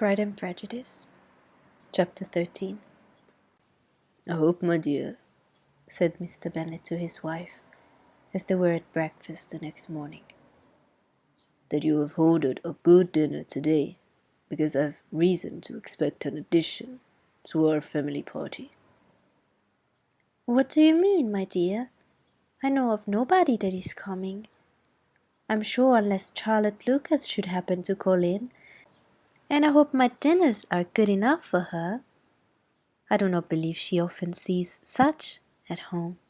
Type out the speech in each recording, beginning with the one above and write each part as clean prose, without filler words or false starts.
Pride and Prejudice, Chapter 13. "I hope, my dear," said Mr. Bennet to his wife, as they were at breakfast the next morning, "that you have ordered a good dinner today, because I have reason to expect an addition to our family party." What do you mean, my dear? I know of nobody that is coming. I'm sure unless Charlotte Lucas should happen to call in, and I hope my dinners are good enough for her. I do not believe she often sees such at home.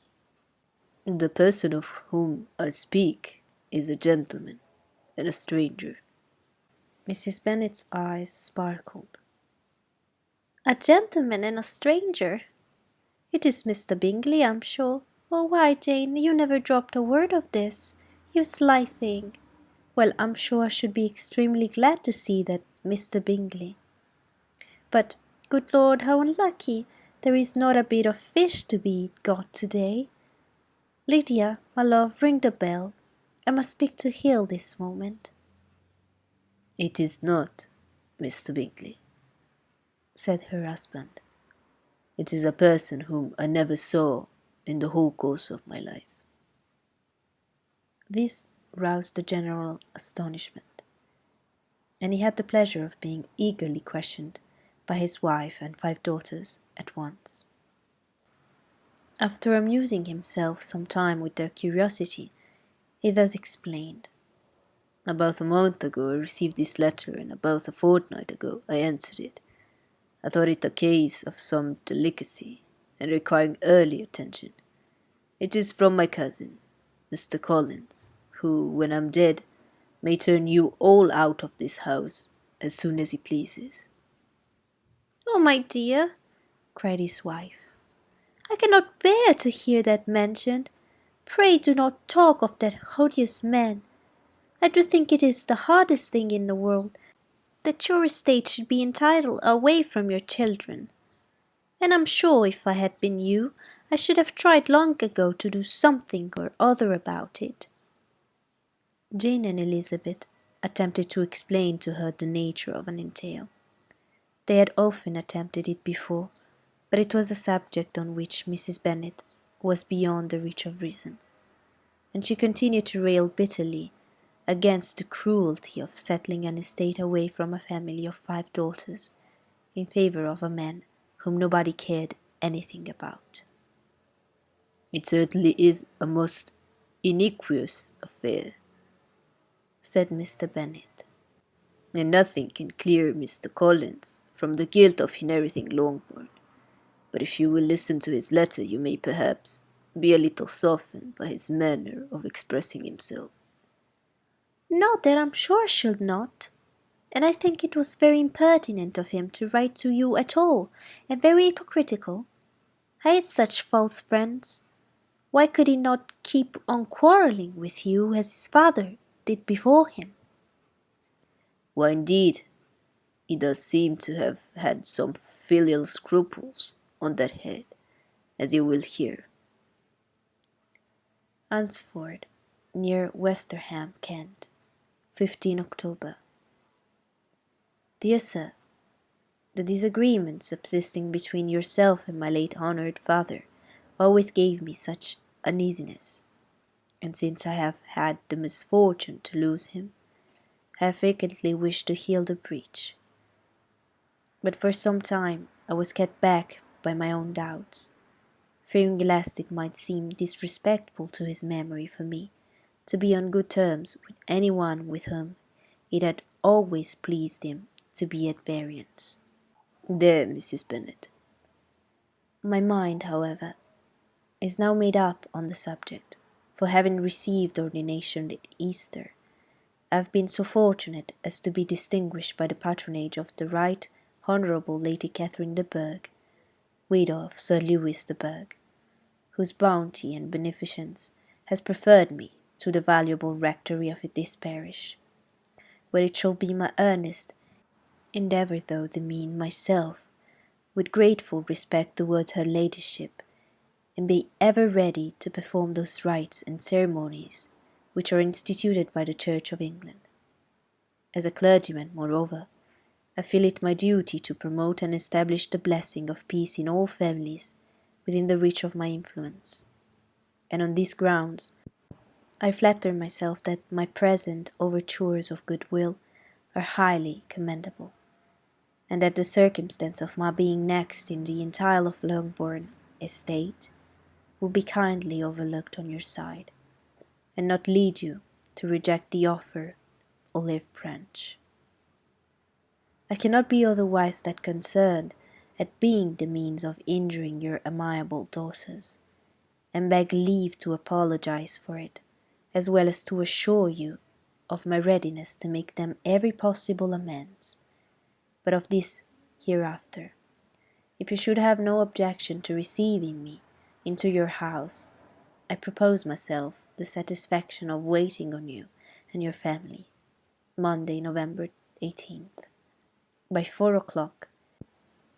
"The person of whom I speak is a gentleman and a stranger." Mrs. Bennet's eyes sparkled. A gentleman and a stranger? It is Mr. Bingley, I'm sure. Oh, why, Jane, you never dropped a word of this, you sly thing. Well, I'm sure I should be extremely glad to see that Mr. Bingley. But, good Lord, how unlucky! There is not a bit of fish to be got to-day. Lydia, my love, ring the bell. I must speak to Hill this moment. "It is not Mr. Bingley," said her husband. "It is a person whom I never saw in the whole course of my life." This roused the general astonishment, and he had the pleasure of being eagerly questioned by his wife and 5 daughters at once. After amusing himself some time with their curiosity, he thus explained. "About a month ago I received this letter, and about a fortnight ago I answered it. I thought it a case of some delicacy, and requiring early attention. It is from my cousin, Mr. Collins, who, when I'm dead, may turn you all out of this house as soon as he pleases." "Oh, my dear," cried his wife, "I cannot bear to hear that mentioned. Pray do not talk of that odious man. I do think it is the hardest thing in the world that your estate should be entitled away from your children. And I'm sure if I had been you, I should have tried long ago to do something or other about it." Jane and Elizabeth attempted to explain to her the nature of an entail. They had often attempted it before, but it was a subject on which Mrs. Bennet was beyond the reach of reason, and she continued to rail bitterly against the cruelty of settling an estate away from a family of 5 daughters in favour of a man whom nobody cared anything about. "It certainly is a most iniquitous affair," said Mr. Bennet, "and nothing can clear Mr. Collins from the guilt of inheriting Longbourn. But if you will listen to his letter, you may perhaps be a little softened by his manner of expressing himself." "No, that I'm sure I should not. And I think it was very impertinent of him to write to you at all, and very hypocritical. I had such false friends. Why could he not keep on quarrelling with you as his father did before him?" "Why, indeed, he does seem to have had some filial scruples on that head, as you will hear." Ansford, near Westerham, Kent, 15 October. Dear Sir, the disagreement subsisting between yourself and my late honoured father always gave me such uneasiness, and since I have had the misfortune to lose him, I have frequently wished to heal the breach. But for some time I was kept back by my own doubts, fearing lest it might seem disrespectful to his memory for me to be on good terms with any one with whom it had always pleased him to be at variance. There, Mrs. Bennet. My mind, however, is now made up on the subject, for having received ordination at Easter, I have been so fortunate as to be distinguished by the patronage of the Right Honourable Lady Catherine de Bourgh, widow of Sir Lewis de Bourgh, whose bounty and beneficence has preferred me to the valuable rectory of this parish, where it shall be my earnest endeavour, though demean myself with grateful respect towards her ladyship, and be ever ready to perform those rites and ceremonies which are instituted by the Church of England. As a clergyman, moreover, I feel it my duty to promote and establish the blessing of peace in all families within the reach of my influence, and on these grounds I flatter myself that my present overtures of goodwill are highly commendable, and that the circumstance of my being next in the entail of Longbourn estate will be kindly overlooked on your side, and not lead you to reject the offer olive branch. I cannot be otherwise than concerned at being the means of injuring your amiable daughters, and beg leave to apologize for it, as well as to assure you of my readiness to make them every possible amends, but of this hereafter. If you should have no objection to receiving me into your house, I propose myself the satisfaction of waiting on you and your family, Monday, November 18th, by 4 o'clock,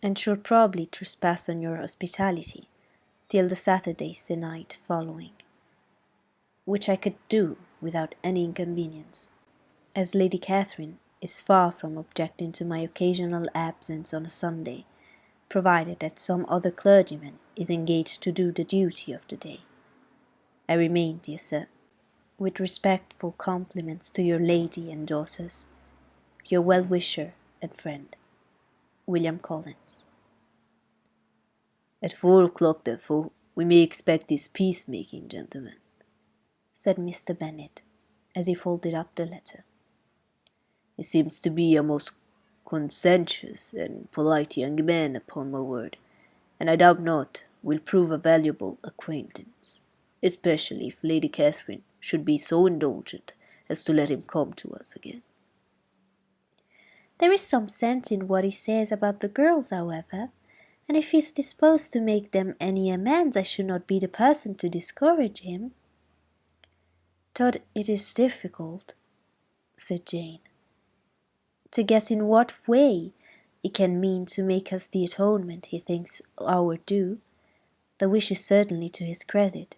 and should probably trespass on your hospitality till the Saturday se'nnight following, which I could do without any inconvenience, as Lady Catherine is far from objecting to my occasional absence on a Sunday, provided that some other clergyman is engaged to do the duty of the day. I remain, dear sir, with respectful compliments to your lady and daughters, your well-wisher and friend, William Collins. At 4 o'clock, therefore, we may expect this peacemaking gentleman, said Mr. Bennet, as he folded up the letter. He seems to be a most conscientious and polite young man, upon my word, and I doubt not will prove a valuable acquaintance, especially if Lady Catherine should be so indulgent as to let him come to us again. There is some sense in what he says about the girls, however, and if he is disposed to make them any amends, I should not be the person to discourage him. Todd, it is difficult, said Jane, to guess in what way he can mean to make us the atonement he thinks our due. The wish is certainly to his credit.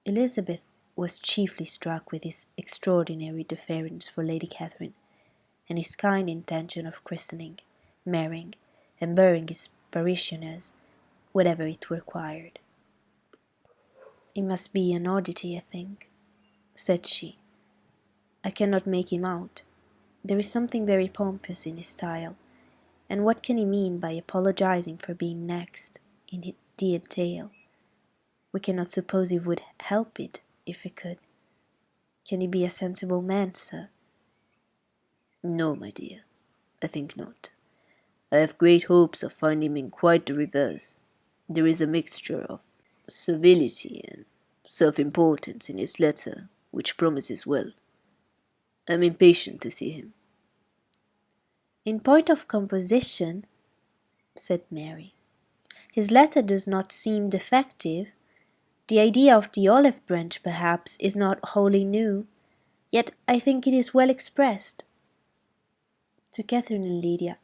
Elizabeth was chiefly struck with his extraordinary deference for Lady Catherine, and his kind intention of christening, marrying, and burying his parishioners whenever it required. It must be an oddity, I think, said she. I cannot make him out. There is something very pompous in his style, and what can he mean by apologizing for being next in the entail? We cannot suppose he would help it if he could. Can he be a sensible man, sir? No, my dear, I think not. I have great hopes of finding him in quite the reverse. There is a mixture of servility and self-importance in his letter which promises well. I am impatient to see him. In point of composition, said Mary, his letter does not seem defective. The idea of the olive branch, perhaps, is not wholly new, yet I think it is well expressed. To Catherine and Lydia,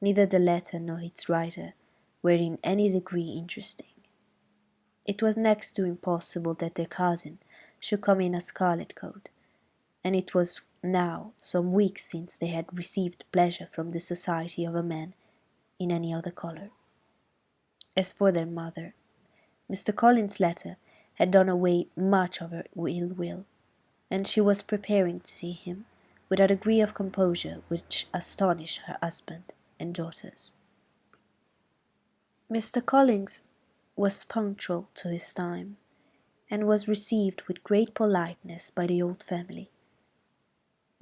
neither the letter nor its writer were in any degree interesting. It was next to impossible that their cousin should come in a scarlet coat, and it was now some weeks since they had received pleasure from the society of a man in any other colour. As for their mother, Mr. Collins's letter had done away much of her ill will, and she was preparing to see him with a degree of composure which astonished her husband and daughters. Mr. Collins was punctual to his time, and was received with great politeness by the old family.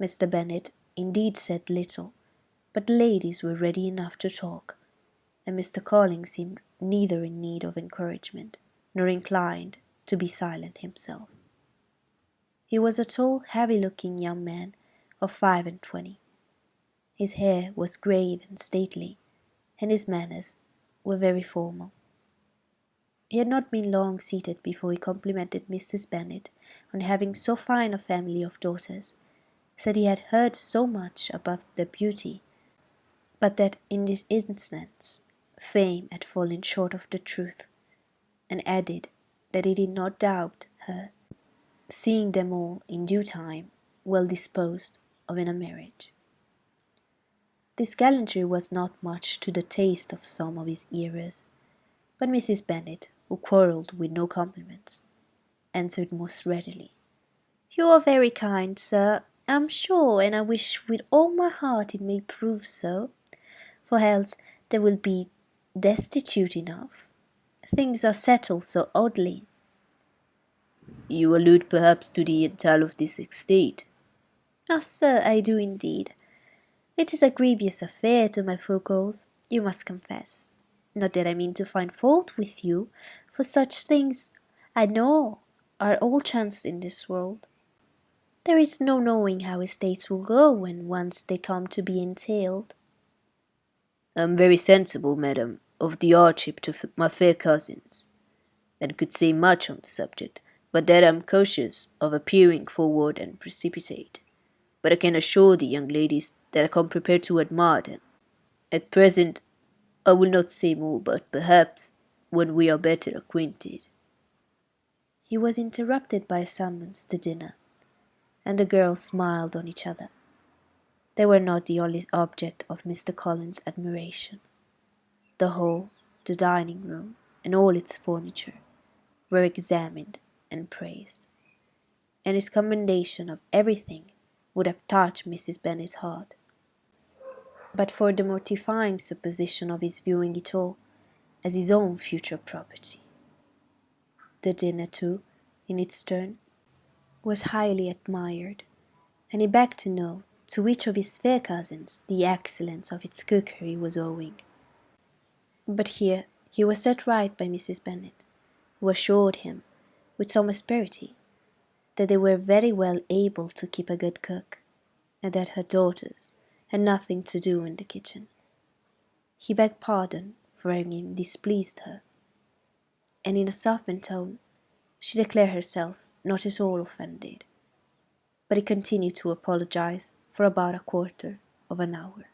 Mr. Bennet indeed said little, but the ladies were ready enough to talk, and Mr. Collins seemed neither in need of encouragement nor inclined to be silent himself. He was a tall, heavy-looking young man of 25. His hair was grave and stately, and his manners were very formal. He had not been long seated before he complimented Mrs. Bennet on having so fine a family of daughters, said he had heard so much about their beauty, but that in this instance fame had fallen short of the truth, and added that he did not doubt her seeing them all in due time well disposed of in a marriage. This gallantry was not much to the taste of some of his hearers, but Mrs. Bennet, who quarrelled with no compliments, answered most readily. You are very kind, sir, I'm sure, and I wish with all my heart it may prove so, for else they will be destitute enough. Things are settled so oddly. You allude perhaps to the entail of this estate. Ah, sir, I do indeed. It is a grievous affair to my poor girls, you must confess. Not that I mean to find fault with you, for such things, I know, are all chance in this world. There is no knowing how estates will go when once they come to be entailed. I am very sensible, madam, of the hardship to my fair cousins, and could say much on the subject, but that I am cautious of appearing forward and precipitate. But I can assure the young ladies that I come prepared to admire them. At present, I will not say more, but perhaps when we are better acquainted. He was interrupted by a summons to dinner, and the girls smiled on each other. They were not the only object of Mr. Collins's admiration. The hall, the dining room, and all its furniture were examined and praised, and his commendation of everything would have touched Mrs. Bennet's heart, but for the mortifying supposition of his viewing it all as his own future property. The dinner, too, in its turn, was highly admired, and he begged to know to which of his fair cousins the excellence of its cookery was owing. But here he was set right by Mrs. Bennet, who assured him, with some asperity, that they were very well able to keep a good cook, and that her daughters had nothing to do in the kitchen. He begged pardon for having displeased her, and in a softened tone she declared herself not at all offended, but he continued to apologize for about a quarter of an hour.